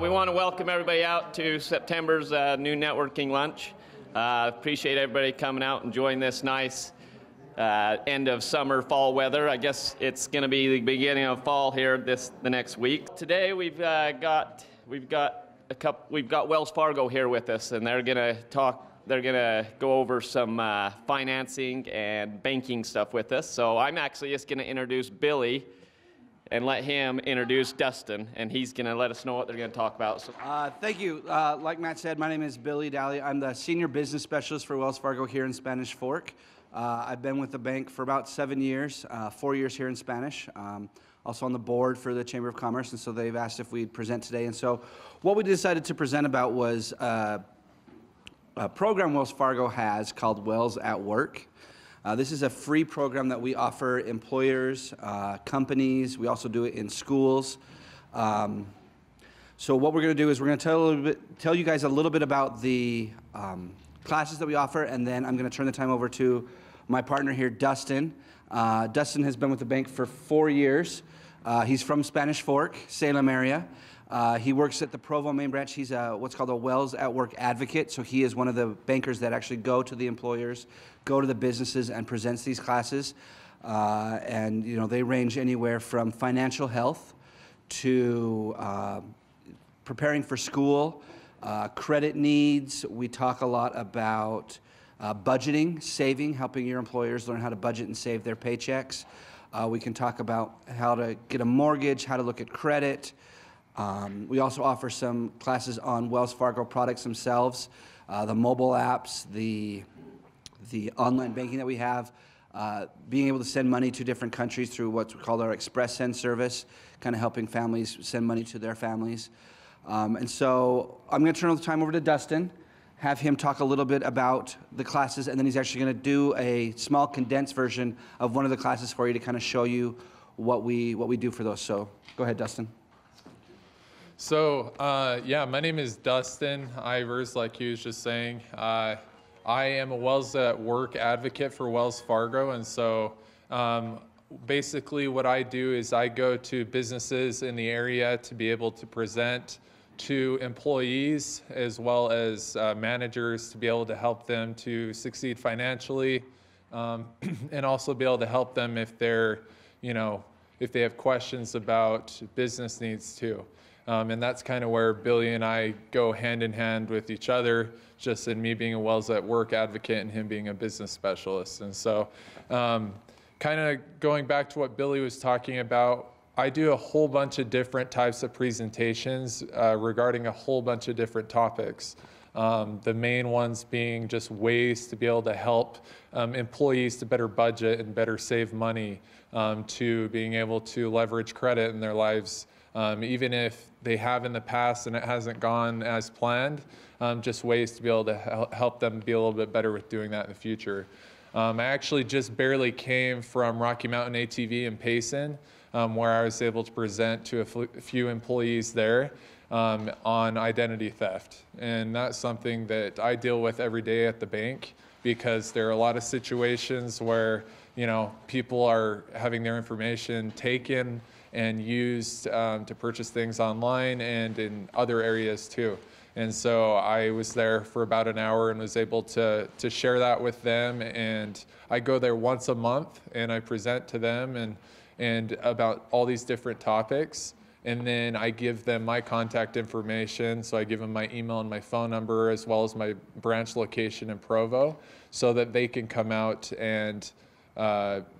We want to welcome everybody out to September's new networking lunch. Appreciate everybody coming out and enjoying this nice end of summer fall weather. I guess it's going to be the beginning of fall here the next week. Today we've got Wells Fargo here with us, and they're going to talk. They're going to go over some financing and banking stuff with us. So I'm actually just going to introduce Billy and let him introduce Dustin, and he's going to let us know what they're going to talk about. So. Thank you. Like Matt said, my name is Billy Daly. I'm the Senior Business Specialist for Wells Fargo here in Spanish Fork. I've been with the bank for about 7 years, 4 years here in Spanish. Also on the board for the Chamber of Commerce, and so they've asked if we'd present today. And so what we decided to present about was a program Wells Fargo has called Wells at Work. This is a free program that we offer employers, companies. We also do it in schools. So what we're going to do is we're going to tell you guys a little bit about the classes that we offer, and then I'm going to turn the time over to my partner here, Dustin. Dustin has been with the bank for 4 years. He's from Spanish Fork, Salem area. He works at the Provo main branch. He's what's called a Wells at Work advocate. So he is one of the bankers that actually go to the employers, go to the businesses, and presents these classes. And you know, they range anywhere from financial health to preparing for school, credit needs. We talk a lot about budgeting, saving, helping your employers learn how to budget and save their paychecks. We can talk about how to get a mortgage, how to look at credit. We also offer some classes on Wells Fargo products themselves, the mobile apps, the online banking that we have, being able to send money to different countries through what's called our Express Send service, kind of helping families send money to their families. And so I'm going to turn the time over to Dustin, have him talk a little bit about the classes, and then he's actually going to do a small condensed version of one of the classes for you to kind of show you what we do for those. So go ahead, Dustin. So, yeah, my name is Dustin Ivers, like he was just saying. I am a Wells at Work advocate for Wells Fargo, and so basically what I do is I go to businesses in the area to be able to present to employees as well as managers to be able to help them to succeed financially, and also be able to help them if they're, if they have questions about business needs too. And that's kind of where Billy and I go hand in hand with each other, just in me being a Wells at Work advocate and him being a business specialist. And so kind of going back to what Billy was talking about, I do a whole bunch of different types of presentations regarding a whole bunch of different topics. The main ones being just ways to be able to help employees to better budget and better save money, to being able to leverage credit in their lives. Even if they have in the past and it hasn't gone as planned, just ways to be able to help them be a little bit better with doing that in the future. I actually just barely came from Rocky Mountain ATV in Payson, where I was able to present to a few employees there on identity theft. And that's something that I deal with every day at the bank, because there are a lot of situations where, people are having their information taken and used to purchase things online and in other areas too. And so I was there for about an hour and was able to share that with them. And I go there once a month and I present to them and about all these different topics. And then I give them my contact information. So I give them my email and my phone number, as well as my branch location in Provo, so that they can come out and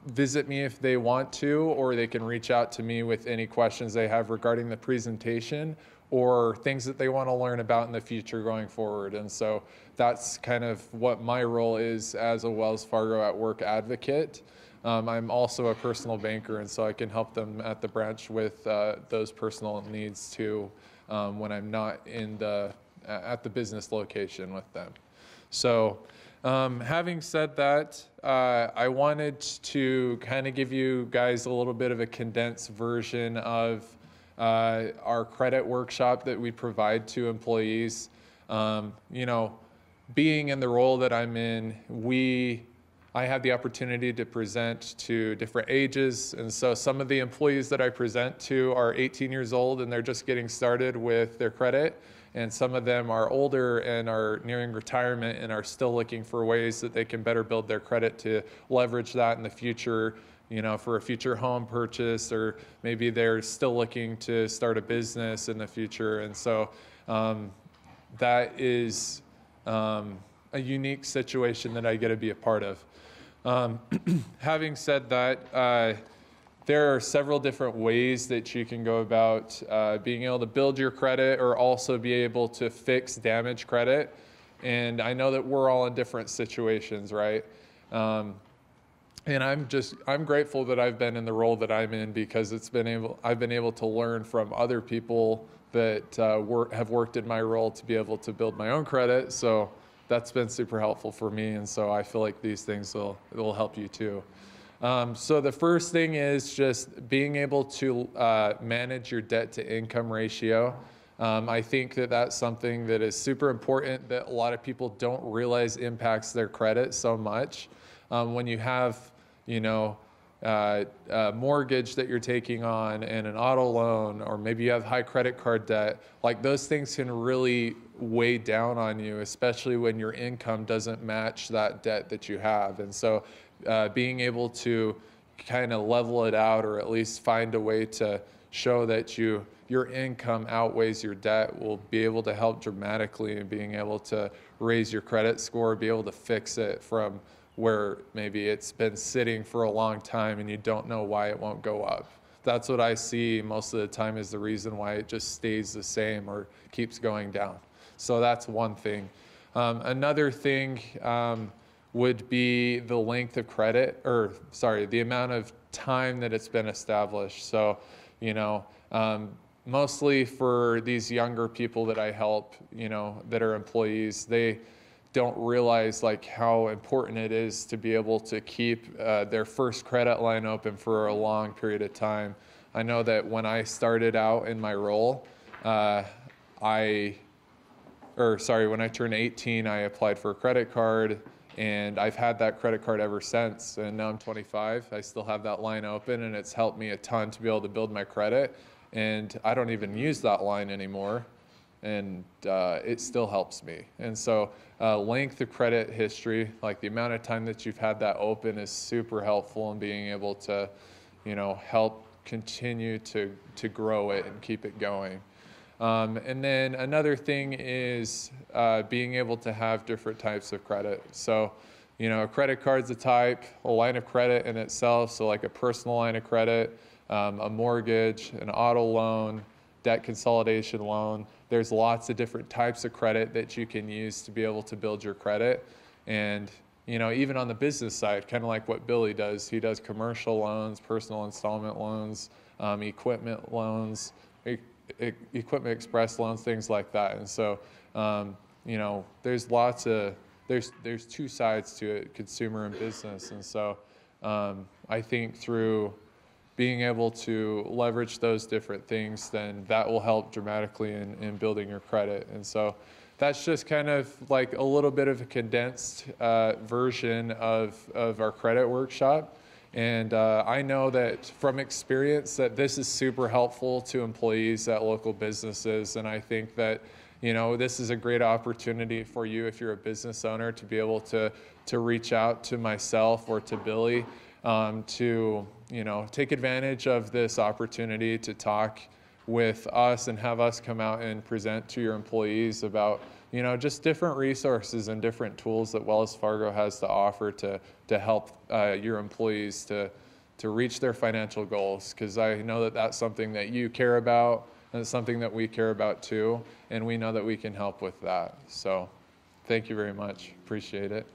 visit me if they want to, or they can reach out to me with any questions they have regarding the presentation or things that they want to learn about in the future going forward. And so that's kind of what my role is as a Wells Fargo at Work advocate. I'm also a personal banker, and so I can help them at the branch with those personal needs too, when I'm not at the business location with them. So having said that, I wanted to kind of give you guys a little bit of a condensed version of our credit workshop that we provide to employees. Being in the role that I'm in, we I have the opportunity to present to different ages. And so some of the employees that I present to are 18 years old and they're just getting started with their credit. And some of them are older and are nearing retirement and are still looking for ways that they can better build their credit to leverage that in the future, you know, for a future home purchase, or maybe they're still looking to start a business in the future. And so that is a unique situation that I get to be a part of. Having said that, there are several different ways that you can go about being able to build your credit or also be able to fix damaged credit. And I know that we're all in different situations, right? And I'm grateful that I've been in the role that I'm in, because I've been able to learn from other people that have worked in my role to be able to build my own credit. So that's been super helpful for me. And so I feel like these things will help you too. So the first thing is just being able to manage your debt to income ratio. I think that that's something that is super important that a lot of people don't realize impacts their credit so much. When you have, you know, a mortgage that you're taking on and an auto loan, or maybe you have high credit card debt, like those things can really weigh down on you, especially when your income doesn't match that debt that you have. And so being able to kind of level it out, or at least find a way to show that your income outweighs your debt, will be able to help dramatically in being able to raise your credit score, be able to fix it from where maybe it's been sitting for a long time and you don't know why it won't go up. That's what I see most of the time is the reason why it just stays the same or keeps going down. So that's one thing. Another thing would be the length of credit, or sorry, the amount of time that it's been established. So, you know, mostly for these younger people that I help, you know, that are employees, they don't realize like how important it is to be able to keep their first credit line open for a long period of time. I know that when I started out in my role, when I turned 18, I applied for a credit card, and I've had that credit card ever since. And now I'm 25, I still have that line open, and it's helped me a ton to be able to build my credit. And I don't even use that line anymore, and it still helps me. And so length of credit history, like the amount of time that you've had that open, is super helpful in being able to, you know, help continue to grow it and keep it going. And then another thing is being able to have different types of credit. So, you know, a credit card's a type, a line of credit in itself, so like a personal line of credit, a mortgage, an auto loan, debt consolidation loan. There's lots of different types of credit that you can use to be able to build your credit. And, you know, even on the business side, kind of like what Billy does, he does commercial loans, personal installment loans, equipment loans, equipment express loans, things like that. And so, you know, there's two sides to it, consumer and business. And so I think through being able to leverage those different things, then that will help dramatically in building your credit. And so that's just kind of like a little bit of a condensed version of our credit workshop. And I know that from experience that this is super helpful to employees at local businesses. And I think that, you know, this is a great opportunity for you if you're a business owner to be able to reach out to myself or to Billy to, you know, take advantage of this opportunity to talk with us and have us come out and present to your employees about, you know, just different resources and different tools that Wells Fargo has to offer to help your employees to reach their financial goals. Because I know that that's something that you care about, and it's something that we care about too, and we know that we can help with that. So thank you very much. Appreciate it.